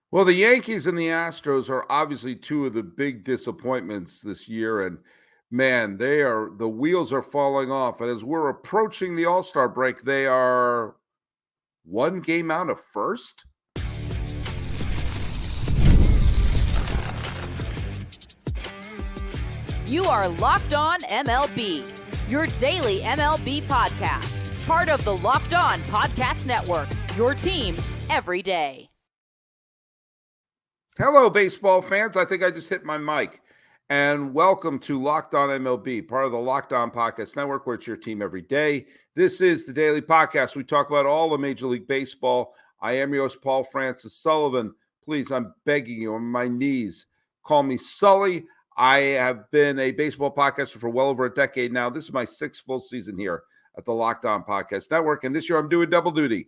Well, the Yankees and the Astros are obviously two of the big disappointments this year. And man, the wheels are falling off. And as we're approaching the All-Star break, they are one game out of first. You are Locked On MLB, your daily MLB podcast, part of the Locked On Podcast Network, your team every day. Hello, baseball fans. I think I just hit my mic. And welcome to Locked On MLB, part of the Locked On Podcast Network, where it's your team every day. This is the daily podcast. We talk about all of Major League Baseball. I am your host, Paul Francis Sullivan. Please, I'm begging you on my knees, call me Sully. I have been a baseball podcaster for well over a decade now. This is my sixth full season here at the Locked On Podcast Network. And this year I'm doing double duty.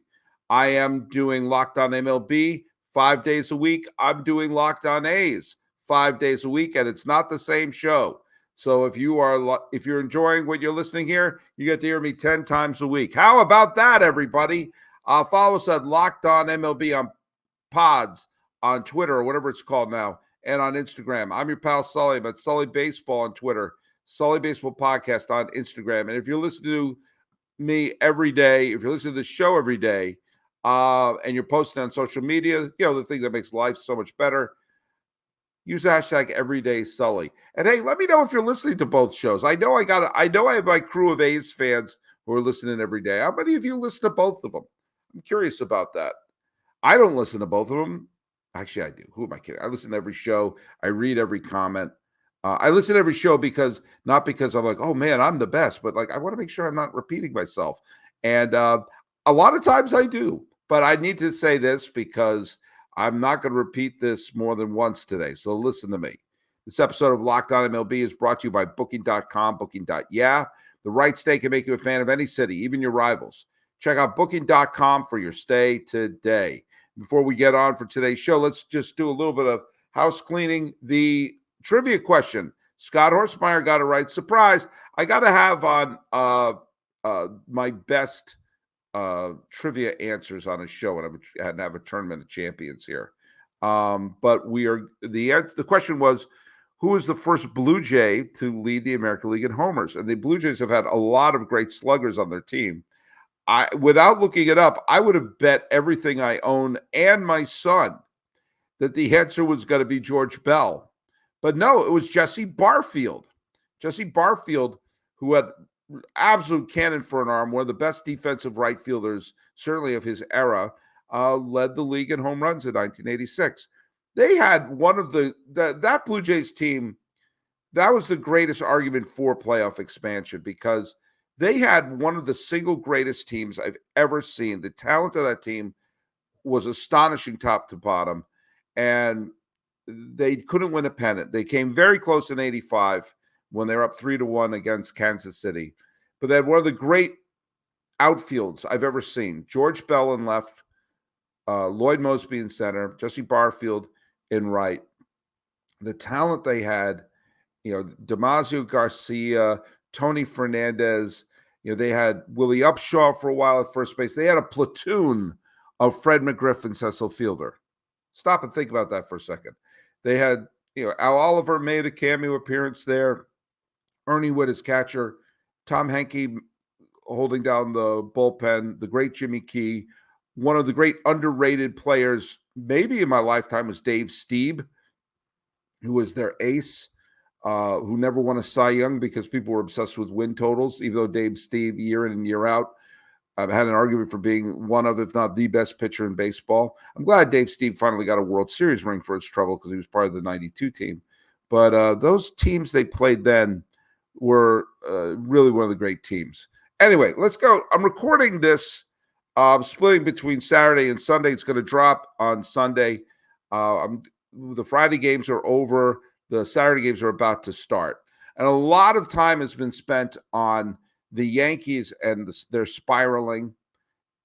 I am doing Locked On MLB 5 days a week. I'm doing Locked On A's 5 days a week, and it's not the same show. So if you're enjoying what you're listening here, you get to hear me 10 times a week. How about that, everybody? Follow us at Locked On MLB on Pods, on Twitter, or whatever it's called now, and on Instagram. I'm your pal Sully. I'm at Sully Baseball on Twitter, Sully Baseball Podcast on Instagram. And if you're listening to me every day, if you're listening to the show every day, and you're posting on social media, the thing that makes life so much better, use the hashtag EverydaySully. And hey, let me know if you're listening to both shows. I know I have my crew of A's fans who are listening every day. How many of you listen to both of them? I'm curious about that. I don't listen to both of them. Actually, I do. Who am I kidding? I listen to every show. I read every comment. I listen to every show not because I'm like, oh man, I'm the best, but like I want to make sure I'm not repeating myself. And a lot of times I do, but I need to say this because I'm not going to repeat this more than once today. So listen to me. This episode of Locked On MLB is brought to you by Booking.com, Booking.yeah. The right stay can make you a fan of any city, even your rivals. Check out Booking.com for your stay today. Before we get on for today's show, let's just do a little bit of house cleaning. The trivia question, Scott Horstmeyer got it right. Surprise. I got to have on my best trivia answers on a show, and I had to have a tournament of champions here. But the question was, who was the first Blue Jay to lead the American League in homers? And the Blue Jays have had a lot of great sluggers on their team. Without looking it up, I would have bet everything I own and my son that the answer was going to be George Bell. But no, it was Jesse Barfield. Jesse Barfield, who had absolute cannon for an arm, one of the best defensive right fielders, certainly of his era, led the league in home runs in 1986. They had that Blue Jays team, that was the greatest argument for playoff expansion because they had one of the single greatest teams I've ever seen. The talent of that team was astonishing top to bottom, and they couldn't win a pennant. They came very close in 85 when they were up 3-1 against Kansas City. But they had one of the great outfields I've ever seen. George Bell in left, Lloyd Mosby in center, Jesse Barfield in right. The talent they had, Damasio Garcia, Tony Fernandez, they had Willie Upshaw for a while at first base. They had a platoon of Fred McGriff and Cecil Fielder. Stop and think about that for a second. They had, Al Oliver made a cameo appearance there. Ernie Wood as catcher. Tom Henke holding down the bullpen. The great Jimmy Key. One of the great underrated players, maybe in my lifetime, was Dave Stieb, who was their ace. Who never won a Cy Young because people were obsessed with win totals, even though Dave Stieb, year in and year out, had an argument for being one of, if not the best pitcher in baseball. I'm glad Dave Stieb finally got a World Series ring for his trouble because he was part of the 92 team. But those teams they played then were really one of the great teams. Anyway, let's go. I'm recording this, splitting between Saturday and Sunday. It's going to drop on Sunday. The Friday games are over. The Saturday games are about to start. And a lot of time has been spent on the Yankees and their spiraling.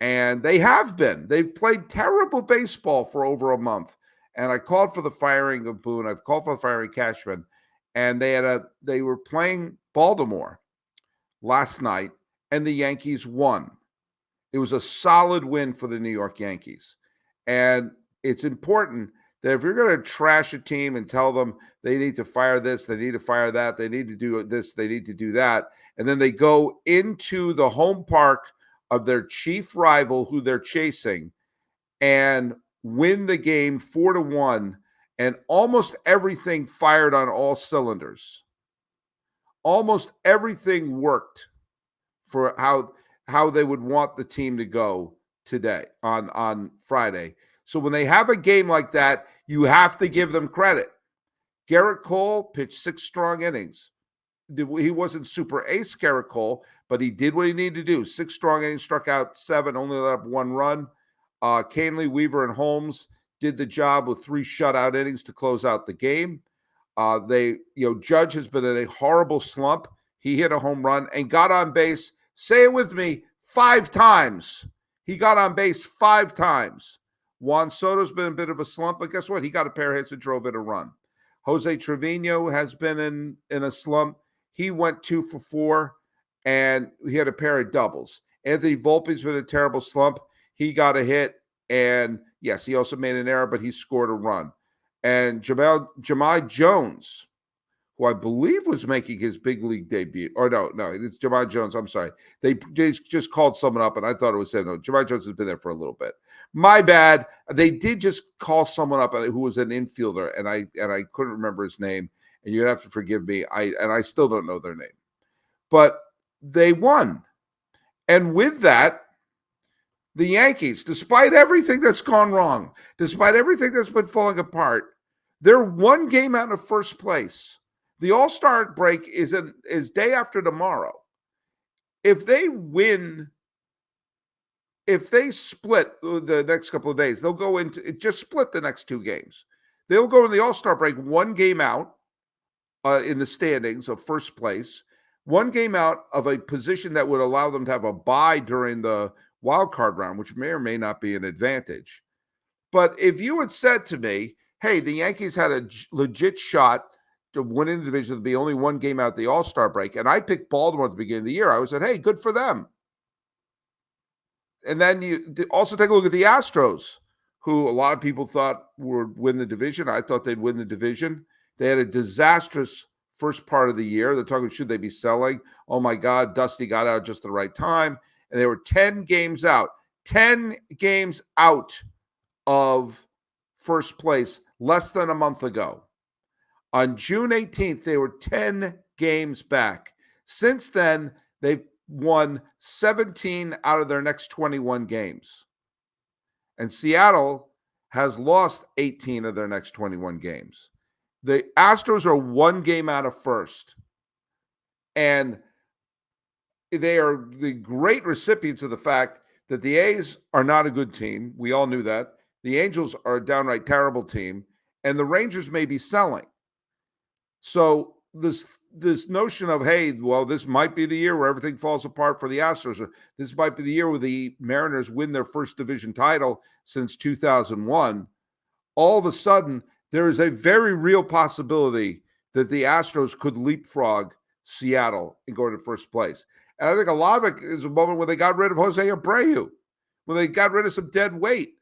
And they have been. They've played terrible baseball for over a month. And I called for the firing of Boone. I've called for the firing of Cashman. And they were playing Baltimore last night, and the Yankees won. It was a solid win for the New York Yankees. And it's important that if you're going to trash a team and tell them they need to fire this, they need to fire that, they need to do this, they need to do that, and then they go into the home park of their chief rival who they're chasing and win the game 4-1, and almost everything fired on all cylinders. Almost everything worked for how they would want the team to go today on Friday. So when they have a game like that, you have to give them credit. Garrett Cole pitched 6 strong innings. He wasn't super ace, Garrett Cole, but he did what he needed to do. 6 strong innings, struck out 7, only let up 1 run. Canley, Weaver, and Holmes did the job with 3 shutout innings to close out the game. Judge has been in a horrible slump. He hit a home run and got on base, say it with me, 5 times. He got on base 5 times. Juan Soto's been a bit of a slump, but guess what? He got a pair of hits and drove in a run. Jose Trevino has been in a slump. He went 2 for 4, and he had a pair of doubles. Anthony Volpe's been in a terrible slump. He got a hit, and yes, he also made an error, but he scored a run. And Jahmai Jones, who I believe was making his big league debut. Or no, it's Jahmai Jones. I'm sorry. They just called someone up, and I thought it was said, no, Jahmai Jones has been there for a little bit. My bad. They did just call someone up who was an infielder, and I couldn't remember his name, and you'd have to forgive me. I still don't know their name. But they won. And with that, the Yankees, despite everything that's gone wrong, despite everything that's been falling apart, they're 1 game out of first place. The All-Star break is day after tomorrow. If they win, if they split the next couple of days, they'll go into just split the next 2 games. They'll go to the All-Star break 1 game out in the standings of first place, 1 game out of a position that would allow them to have a bye during the wild card round, which may or may not be an advantage. But if you had said to me, hey, the Yankees had a legit shot to win the division, to be only 1 game out the All-Star break, and I picked Baltimore at the beginning of the year, I would have said, hey, good for them. And then you also take a look at the Astros, who a lot of people thought would win the division. I thought they'd win the division. They had a disastrous first part of the year. They're talking, should they be selling? Oh, my God, Dusty got out just the right time. And they were 10 games out of first place less than a month ago. On June 18th, they were 10 games back. Since then, they've won 17 out of their next 21 games. And Seattle has lost 18 of their next 21 games. The Astros are 1 game out of first. And they are the great recipients of the fact that the A's are not a good team. We all knew that. The Angels are a downright terrible team. And the Rangers may be selling. So this notion of, hey, well, this might be the year where everything falls apart for the Astros. Or this might be the year where the Mariners win their first division title since 2001. All of a sudden, there is a very real possibility that the Astros could leapfrog Seattle and go to first place. And I think a lot of it is a moment when they got rid of Jose Abreu, when they got rid of some dead weight.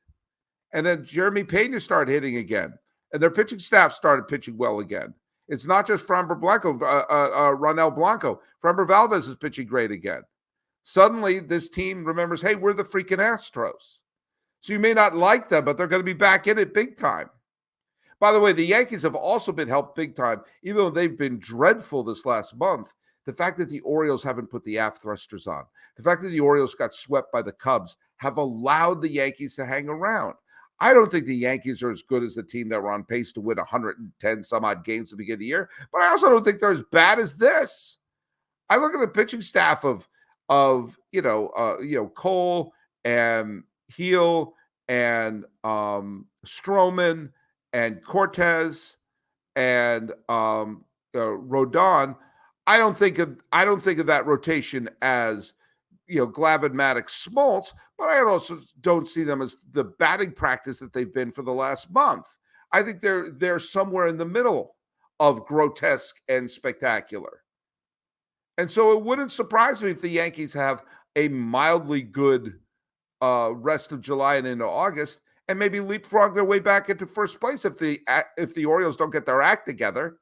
And then Jeremy Pena started hitting again. And their pitching staff started pitching well again. It's not just Framber Blanco, Ronel Blanco. Framber Valdez is pitching great again. Suddenly, this team remembers, hey, we're the freaking Astros. So you may not like them, but they're going to be back in it big time. By the way, the Yankees have also been helped big time, even though they've been dreadful this last month. The fact that the Orioles haven't put the aft thrusters on, the fact that the Orioles got swept by the Cubs have allowed the Yankees to hang around. I don't think the Yankees are as good as the team that were on pace to win 110 some odd games at the beginning of the year, but I also don't think they're as bad as this. I look at the pitching staff of Cole and Heel and Stroman and Cortez and Rodon. I don't think of that rotation as Glavine, Maddox, Smoltz, but I also don't see them as the batting practice that they've been for the last month. I think they're somewhere in the middle of grotesque and spectacular. And so it wouldn't surprise me if the Yankees have a mildly good rest of July and into August and maybe leapfrog their way back into first place if the Orioles don't get their act together.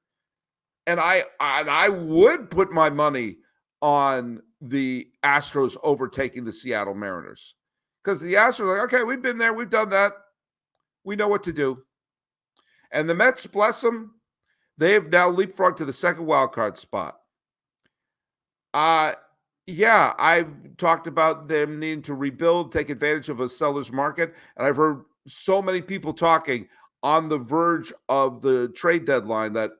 And I would put my money on the Astros overtaking the Seattle Mariners, because the Astros are like, okay, we've been there, we've done that, we know what to do. And the Mets, bless them, they have now leapfrogged to the second wild card spot. Yeah, I've talked about them needing to rebuild, take advantage of a seller's market, and I've heard so many people talking on the verge of the trade deadline that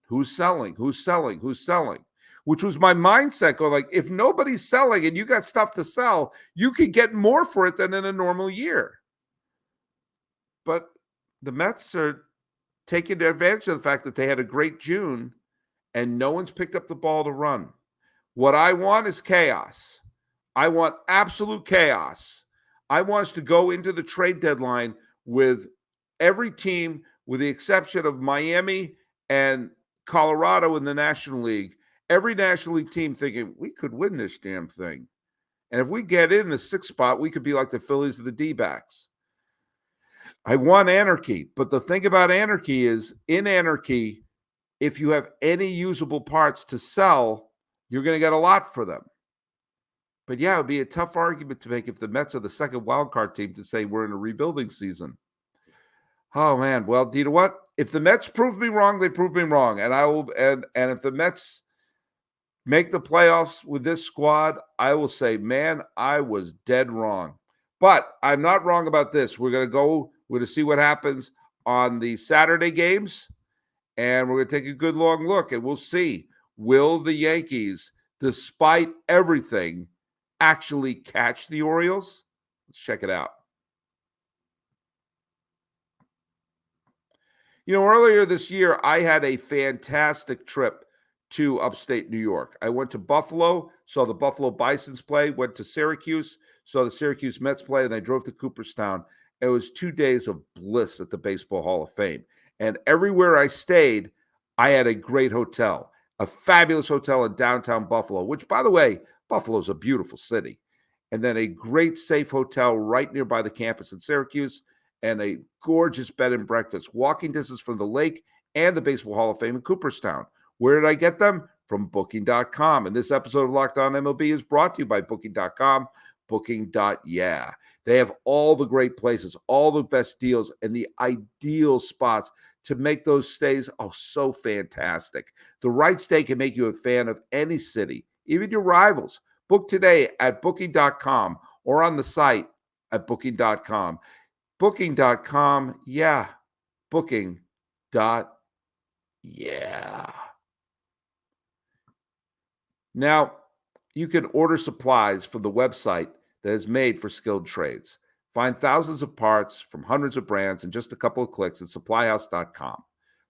who's selling, which was my mindset going like, if nobody's selling and you got stuff to sell, you can get more for it than in a normal year. But the Mets are taking advantage of the fact that they had a great June and no one's picked up the ball to run. What I want is chaos. I want absolute chaos. I want us to go into the trade deadline with every team, with the exception of Miami and Colorado in the National League, every National League team thinking, we could win this damn thing. And if we get in the sixth spot, we could be like the Phillies or the D-backs. I want anarchy. But the thing about anarchy is, in anarchy, if you have any usable parts to sell, you're going to get a lot for them. But yeah, it would be a tough argument to make if the Mets are the second wildcard team to say we're in a rebuilding season. Oh man, well, do you know what? If the Mets prove me wrong, they prove me wrong. And I will and if the Mets make the playoffs with this squad, I will say, man, I was dead wrong. But I'm not wrong about this. We're going to see what happens on the Saturday games, and we're going to take a good long look, and we'll see. Will the Yankees, despite everything, actually catch the Orioles? Let's check it out. You know, earlier this year, I had a fantastic trip to upstate New York. I went to Buffalo, saw the Buffalo Bisons play, went to Syracuse, saw the Syracuse Mets play, and I drove to Cooperstown. It was 2 days of bliss at the Baseball Hall of Fame. And everywhere I stayed, I had a great hotel, a fabulous hotel in downtown Buffalo, which, by the way, Buffalo's a beautiful city. And then a great safe hotel right nearby the campus in Syracuse, and a gorgeous bed and breakfast, walking distance from the lake and the Baseball Hall of Fame in Cooperstown. Where did I get them? From Booking.com. And this episode of Locked On MLB is brought to you by Booking.com, Booking.yeah. They have all the great places, all the best deals, and the ideal spots to make those stays so fantastic. The right stay can make you a fan of any city, even your rivals. Book today at Booking.com or on the site at Booking.com. Booking.com, yeah. Booking.yeah. Now, you can order supplies from the website that is made for skilled trades. Find thousands of parts from hundreds of brands in just a couple of clicks at SupplyHouse.com.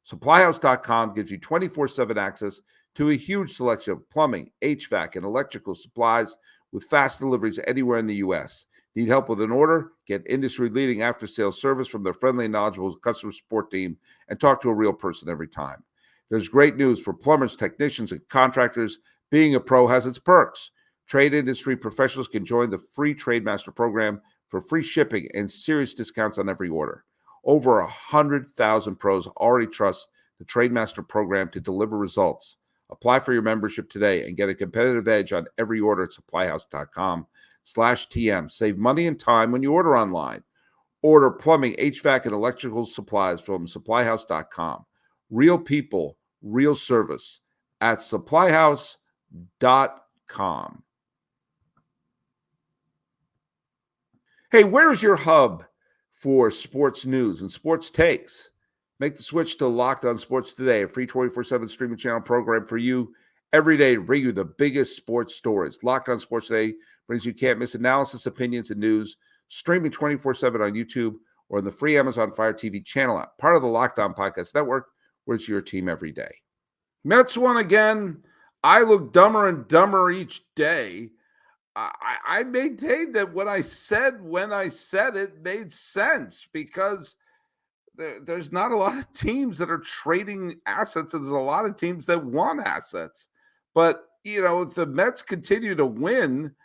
SupplyHouse.com gives you 24/7 access to a huge selection of plumbing, HVAC, and electrical supplies with fast deliveries anywhere in the U.S. Need help with an order? Get industry-leading after-sales service from their friendly and knowledgeable customer support team and talk to a real person every time. There's great news for plumbers, technicians, and contractors. Being a pro has its perks. Trade industry professionals can join the free TradeMaster program for free shipping and serious discounts on every order. Over 100,000 pros already trust the TradeMaster program to deliver results. Apply for your membership today and get a competitive edge on every order at SupplyHouse.com/TM. Save money and time when you order online. Order plumbing, HVAC, and electrical supplies from SupplyHouse.com. Real people, real service at SupplyHouse.com. Hey, where's your hub for sports news and sports takes? Make the switch to Locked On Sports Today, a free 24/7 streaming channel program for you every day to bring you the biggest sports stories. Locked On Sports Today brings you can't-miss analysis, opinions, and news, streaming 24/7 on YouTube or in the free Amazon Fire TV channel app, part of the Locked On Podcast Network, where it's your team every day. Mets won again. I look dumber and dumber each day. I maintained that what I said when I said it made sense, because there's not a lot of teams that are trading assets, and there's a lot of teams that want assets. But, you know, if the Mets continue to win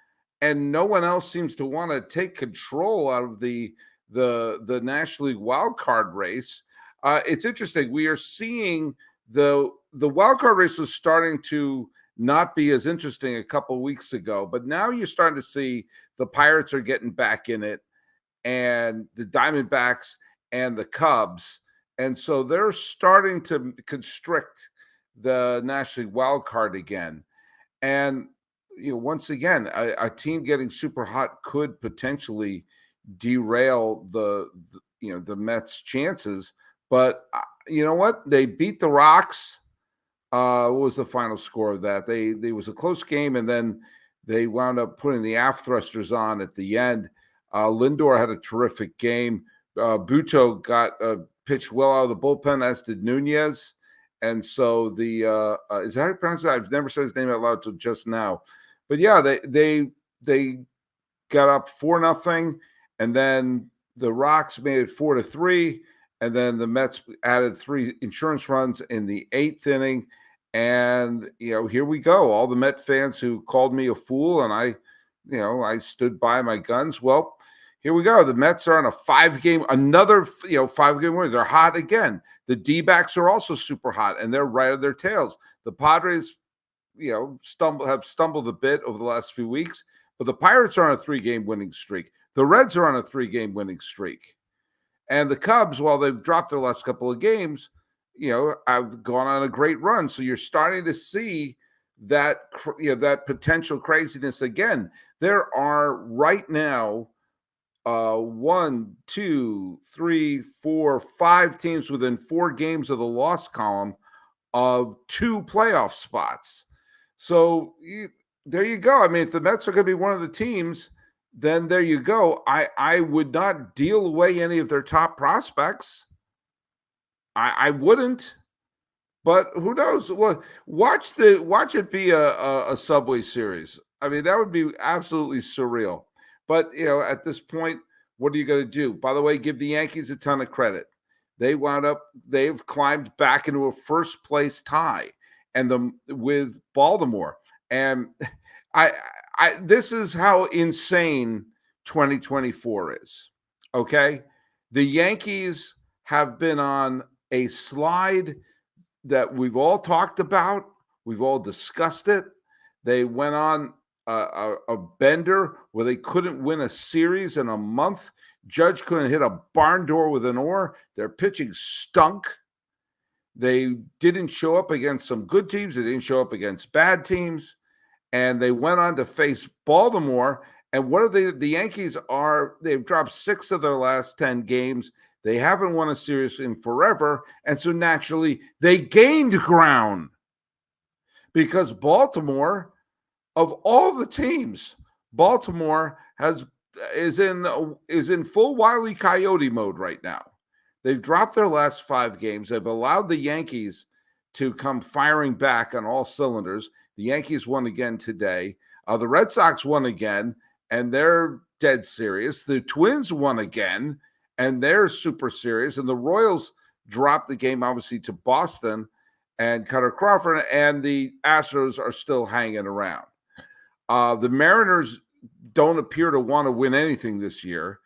and no one else seems to want to take control out of the the National League wild card race. It's interesting. We are seeing the wild card race was starting to not be as interesting a couple of weeks ago, but now you're starting to see the Pirates are getting back in it, and the Diamondbacks and the Cubs, and so they're starting to constrict the National League wild card again. And once again, a team getting super hot could potentially derail the Mets' chances. But you know what? They beat the Rocks. What was the final score of that? They was a close game, and then they wound up putting the aft thrusters on at the end. Lindor had a terrific game. Buto got pitched well out of the bullpen, as did Nunez. And so is that how you pronounce it? I've never said his name out loud till just now. But yeah, they got up 4-0, and then the Rocks made it 4-3, and then the Mets added 3 insurance runs in the 8th inning. And here we go. All the Met fans who called me a fool, and I stood by my guns. Well, here we go. The Mets are on a 5-game, another 5-game win. They're hot again. The D-backs are also super hot, and they're right on their tails. The Padres, have stumbled a bit over the last few weeks, but the Pirates are on a 3-game winning streak. The Reds are on a 3-game winning streak, and the Cubs, while they've dropped their last couple of games, have gone on a great run. So you're starting to see that that potential craziness again. There are right now 1, 2, 3, 4, 5 teams within 4 games of the loss column of 2 playoff spots. So there you go. I mean, if the Mets are going to be one of the teams, then there you go. I would not deal away any of their top prospects. I wouldn't. But who knows? Well, watch it be a Subway Series. I mean, that would be absolutely surreal. But at this point, what are you going to do? By the way, give the Yankees a ton of credit. They've climbed back into a first place tie, and with Baltimore. And this is how insane 2024 is. Okay, the Yankees have been on a slide that we've all talked about. We've all discussed it. They went on a bender where they couldn't win a series in a month. Judge couldn't hit a barn door with an oar. Their pitching stunk. They didn't show up against some good teams. They didn't show up against bad teams. And they went on to face Baltimore. And what are the Yankees they've dropped 6 of their last 10 games. They haven't won a series in forever. And so naturally, they gained ground because Baltimore, of all the teams, Baltimore is in full Wile E. Coyote mode right now. They've dropped their last 5 games. They've allowed the Yankees to come firing back on all cylinders. The Yankees won again today. The Red Sox won again, and they're dead serious. The Twins won again, and they're super serious. And the Royals dropped the game, obviously, to Boston and Cutter Crawford, and the Astros are still hanging around. The Mariners don't appear to want to win anything this year.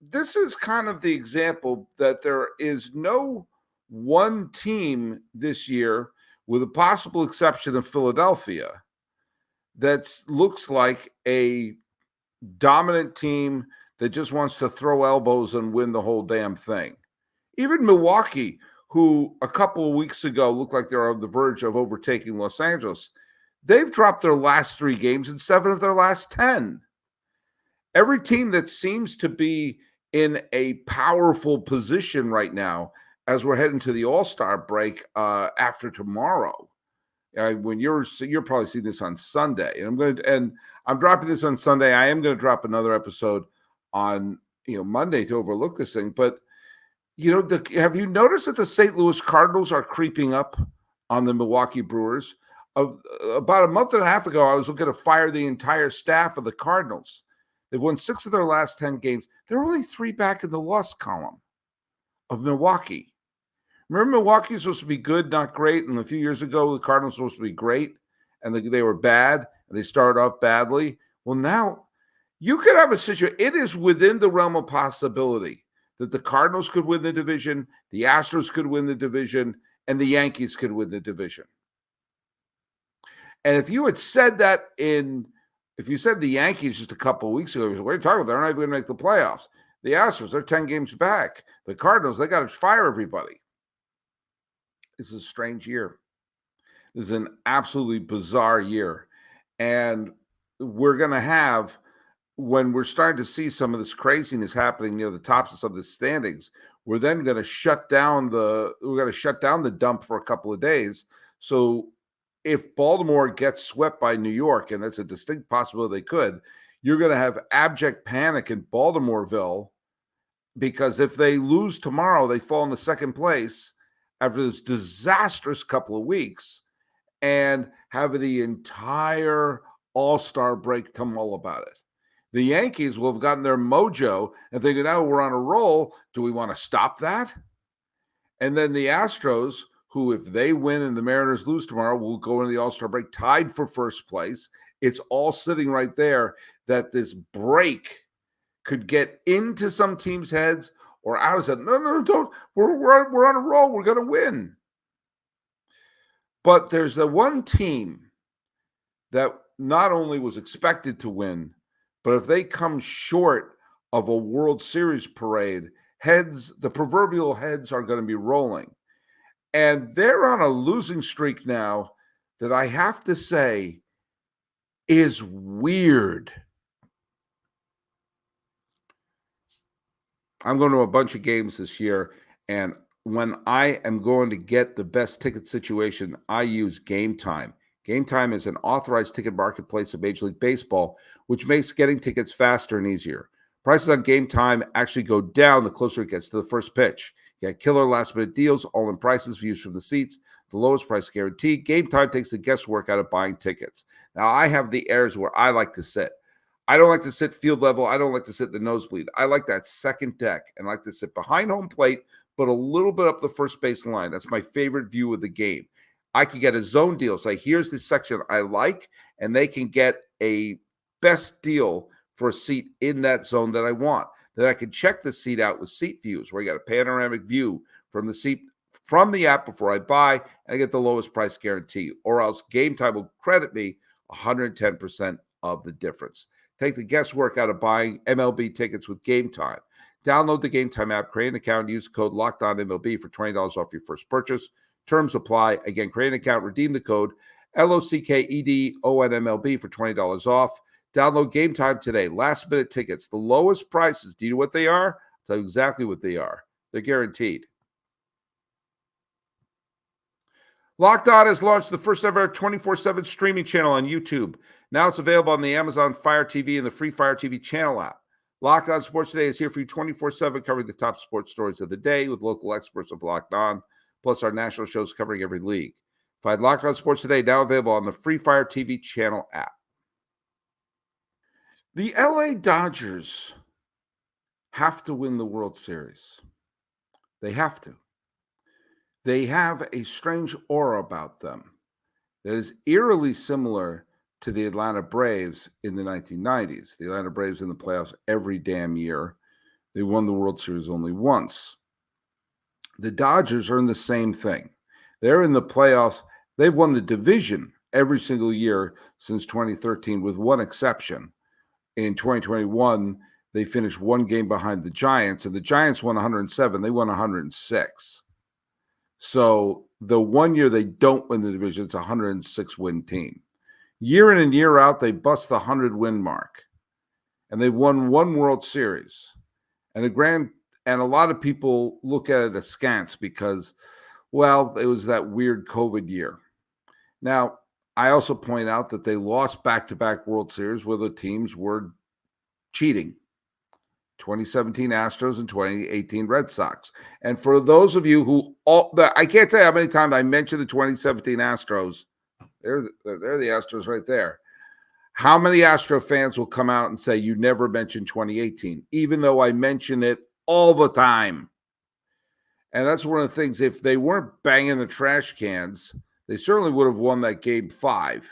This is kind of the example that there is no one team this year, with a possible exception of Philadelphia, that looks like a dominant team that just wants to throw elbows and win the whole damn thing. Even Milwaukee, who a couple of weeks ago looked like they're on the verge of overtaking Los Angeles, they've dropped their last 3 games and 7 of their last 10. Every team that seems to be in a powerful position right now, as we're heading to the All-Star break after tomorrow. When you're probably seeing this on Sunday, and I'm dropping this on Sunday. I am going to drop another episode on Monday to overlook this thing. But have you noticed that the St. Louis Cardinals are creeping up on the Milwaukee Brewers? About a month and a half ago, I was looking to fire the entire staff of the Cardinals. They've won 6 of their last 10 games. They're only 3 back in the loss column of Milwaukee. Remember, Milwaukee was supposed to be good, not great. And a few years ago, the Cardinals were supposed to be great, and they were bad, and they started off badly. Well, now, You could have a situation. It is within the realm of possibility that the Cardinals could win the division, the Astros could win the division, and the Yankees could win the division. And if you had said that if you said the Yankees just a couple of weeks ago, what are you talking about? They're not even going to make the playoffs. The Astros, they're 10 games back. The Cardinals, they got to fire everybody. This is a strange year. This is an absolutely bizarre year. And we're going to have, when we're starting to see some of this craziness happening near the tops of some of the standings, we're then going to shut down the dump for a couple of days. So if Baltimore gets swept by New York, and that's a distinct possibility they could, you're going to have abject panic in Baltimoreville, because if they lose tomorrow, they fall into second place after this disastrous couple of weeks and have the entire All-Star break to mull about it. The Yankees will have gotten their mojo and thinking, now we're on a roll. Do we want to stop that? And then the Astros, who, if they win and the Mariners lose tomorrow, will go into the All-Star break tied for first place. It's all sitting right there that this break could get into some teams' heads or out of it. No, don't. We're on a roll. We're going to win. But there's the one team that not only was expected to win, but if they come short of a World Series parade, the proverbial heads are going to be rolling. And they're on a losing streak now that I have to say is weird. I'm going to a bunch of games this year, and when I am going to get the best ticket situation, I use Gametime. Gametime is an authorized ticket marketplace of Major League Baseball, which makes getting tickets faster and easier. Prices on Gametime actually go down the closer it gets to the first pitch. You got killer last-minute deals, all-in prices, views from the seats, the lowest price guarantee. Gametime takes the guesswork out of buying tickets. Now, I have the areas where I like to sit. I don't like to sit field level. I don't like to sit the nosebleed. I like that second deck, and I like to sit behind home plate, but a little bit up the first base line. That's my favorite view of the game. I can get a zone deal. Say, here's the section I like, and they can get a best deal for a seat in that zone that I want. Then I can check the seat out with seat views, where you got a panoramic view from the seat from the app before I buy, and I get the lowest price guarantee. Or else Gametime will credit me 110% of the difference. Take the guesswork out of buying MLB tickets with Gametime. Download the Gametime app, create an account, and use code LOCKEDONMLB for $20 off your first purchase. Terms apply. Again, create an account, redeem the code LOCKEDONMLB for $20 off. Download Gametime today. Last minute tickets, the lowest prices. Do you know what they are? I'll tell you exactly what they are. They're guaranteed. Locked On has launched the first ever 24/7 streaming channel on YouTube. Now it's available on the Amazon Fire TV and the free Fire TV channel app. Locked On Sports Today is here for you 24/7, covering the top sports stories of the day with local experts of Locked On, plus our national shows covering every league. Find Locked On Sports Today, now available on the free Fire TV channel app. The LA Dodgers have to win the World Series. They have to. They have a strange aura about them that is eerily similar to the Atlanta Braves in the 1990s. The Atlanta Braves in the playoffs every damn year. They won the World Series only once. The Dodgers are in the same thing. They're in the playoffs. They've won the division every single year since 2013, with one exception. In 2021, they finished one game behind the Giants, and the Giants won 107. They won 106. So the 1 year they don't win the division, it's a 106-win team. Year in and year out, they bust the 100-win mark. And they've won one World Series. And a lot of people look at it askance because, well, it was that weird COVID year. Now, I also point out that they lost back-to-back World Series where the teams were cheating. 2017 Astros and 2018 Red Sox. And for those of you who I can't tell you how many times I mentioned the 2017 Astros. They're the Astros right there. How many Astro fans will come out and say you never mentioned 2018, even though I mention it all the time? And that's one of the things. If they weren't banging the trash cans, they certainly would have won that game 5.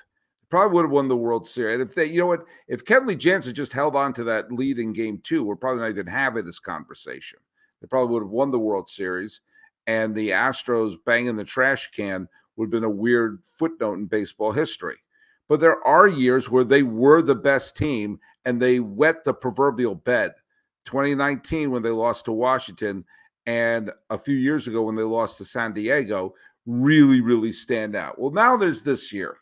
Probably would have won the World Series. And if they, you know what, if Kenley Jansen just held on to that lead in game 2, we're probably not even having this conversation. They probably would have won the World Series, and the Astros banging the trash can would have been a weird footnote in baseball history. But there are years where they were the best team and they wet the proverbial bed. 2019 when they lost to Washington, and a few years ago when they lost to San Diego, really, really stand out. Well, now there's this year.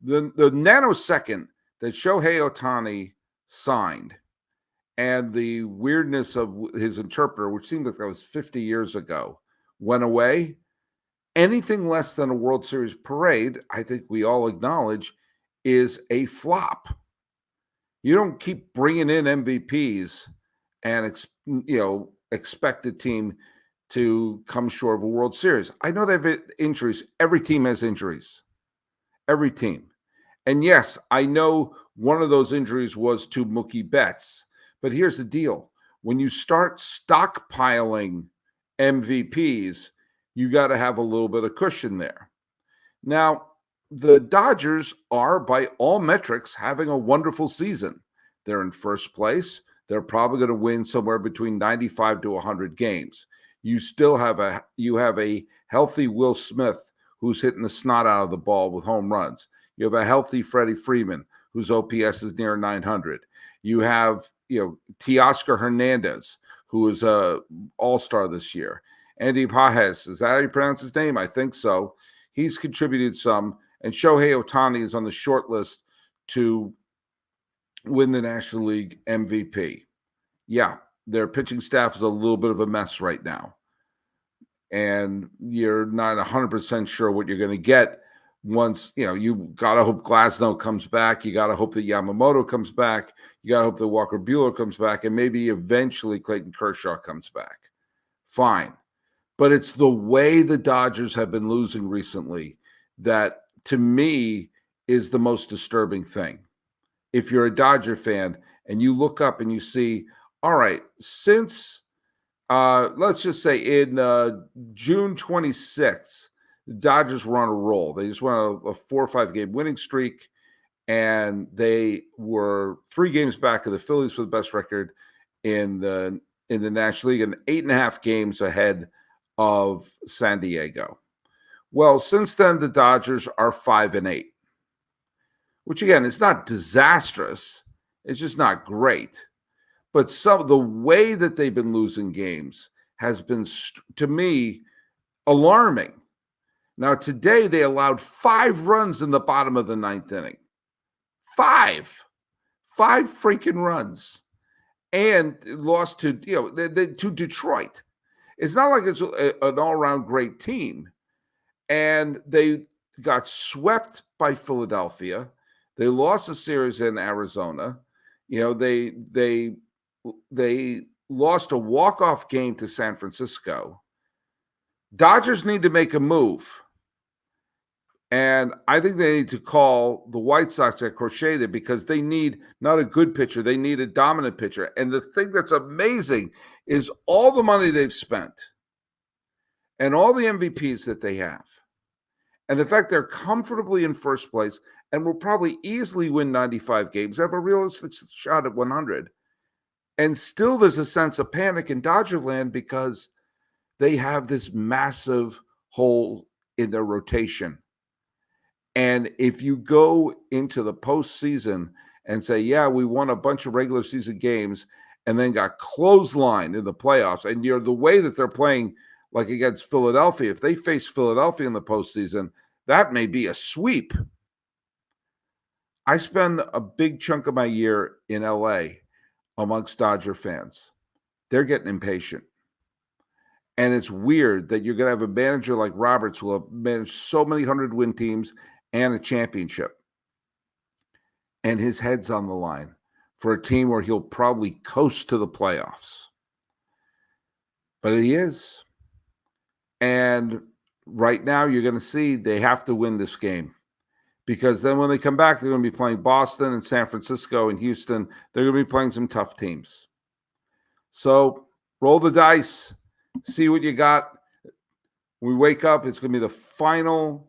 The nanosecond that Shohei Ohtani signed and the weirdness of his interpreter, which seemed like that was 50 years ago, went away. Anything less than a World Series parade, I think we all acknowledge, is a flop. You don't keep bringing in MVPs and expect a team to come short of a World Series. I know they have injuries. Every team has injuries. Every team. And yes, I know one of those injuries was to Mookie Betts. But here's the deal. When you start stockpiling MVPs, you got to have a little bit of cushion there. Now, the Dodgers are, by all metrics, having a wonderful season. They're in first place. They're probably going to win somewhere between 95 to 100 games. You still have a healthy Will Smith who's hitting the snot out of the ball with home runs. You have a healthy Freddie Freeman whose OPS is near 900. You have Teoscar Hernandez, who is a all-star this year. Andy Pajes, is that how you pronounce his name? I think so. He's contributed some, and Shohei Ohtani is on the short list to win the National League MVP. Yeah, their pitching staff is a little bit of a mess right now, and you're not 100% sure what you're going to get. Once, you got to hope Glasnow comes back. You got to hope that Yamamoto comes back. You got to hope that Walker Buehler comes back, and maybe eventually Clayton Kershaw comes back. Fine. But it's the way the Dodgers have been losing recently that, to me, is the most disturbing thing. If you're a Dodger fan and you look up and you see, all right, since, let's just say in June 26th, the Dodgers were on a roll. They just went on a 4 or 5 game winning streak, and they were 3 games back of the Phillies for the best record in the National League and 8.5 games ahead of San Diego. Well, since then, the Dodgers are 5-8, which again is not disastrous. It's just not great. But the way that they've been losing games has been, to me, alarming. Now, today they allowed 5 runs in the bottom of the 9th inning. 5 freaking runs, and lost to to Detroit. It's not like it's an all-around great team, and they got swept by Philadelphia. They lost a series in Arizona. They lost a walk-off game to San Francisco. Dodgers need to make a move. And I think they need to call the White Sox at Crochet because they need not a good pitcher. They need a dominant pitcher. And the thing that's amazing is all the money they've spent and all the MVPs that they have, and the fact they're comfortably in first place and will probably easily win 95 games, have a realistic shot at 100. And still there's a sense of panic in Dodgerland because they have this massive hole in their rotation. And if you go into the postseason and say, yeah, we won a bunch of regular season games and then got clotheslined in the playoffs, and the way that they're playing, like against Philadelphia, if they face Philadelphia in the postseason, that may be a sweep. I spend a big chunk of my year in LA amongst Dodger fans. They're getting impatient. And it's weird that you're going to have a manager like Roberts who will have managed so many 100-win teams and a championship, and his head's on the line for a team where he'll probably coast to the playoffs. But he is. And right now you're going to see they have to win this game, because then when they come back, they're going to be playing Boston and San Francisco and Houston. They're going to be playing some tough teams. So roll the dice, see what you got. When we wake up, it's going to be the final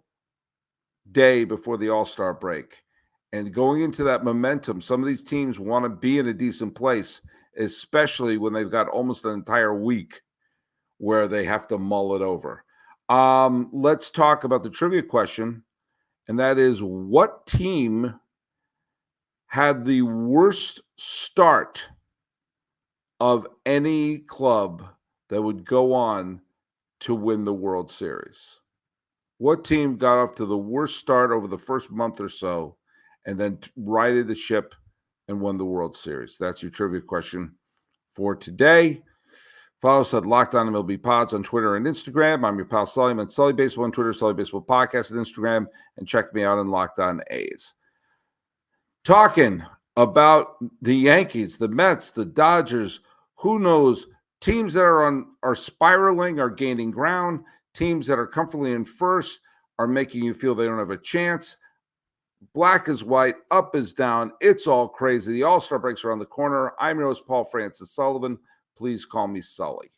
day before the All-Star break. And going into that momentum, some of these teams want to be in a decent place, especially when they've got almost an entire week where they have to mull it over. Let's talk about the trivia question, and that is, what team had the worst start of any club that would go on to win the World Series? What team got off to the worst start over the first month or so and then righted the ship and won the World Series? That's your trivia question for today. Follow us at Locked On MLB Pods on Twitter and Instagram. I'm your pal Sully. I'm at Sully Baseball on Twitter, Sully Baseball Podcast on Instagram, and check me out on Locked On A's. Talking about the Yankees, the Mets, the Dodgers, who knows, teams that are spiraling, are gaining ground. Teams that are comfortably in first are making you feel they don't have a chance. Black is white, up is down. It's all crazy. The All-Star breaks around the corner. I'm your host, Paul Francis Sullivan. Please call me Sully.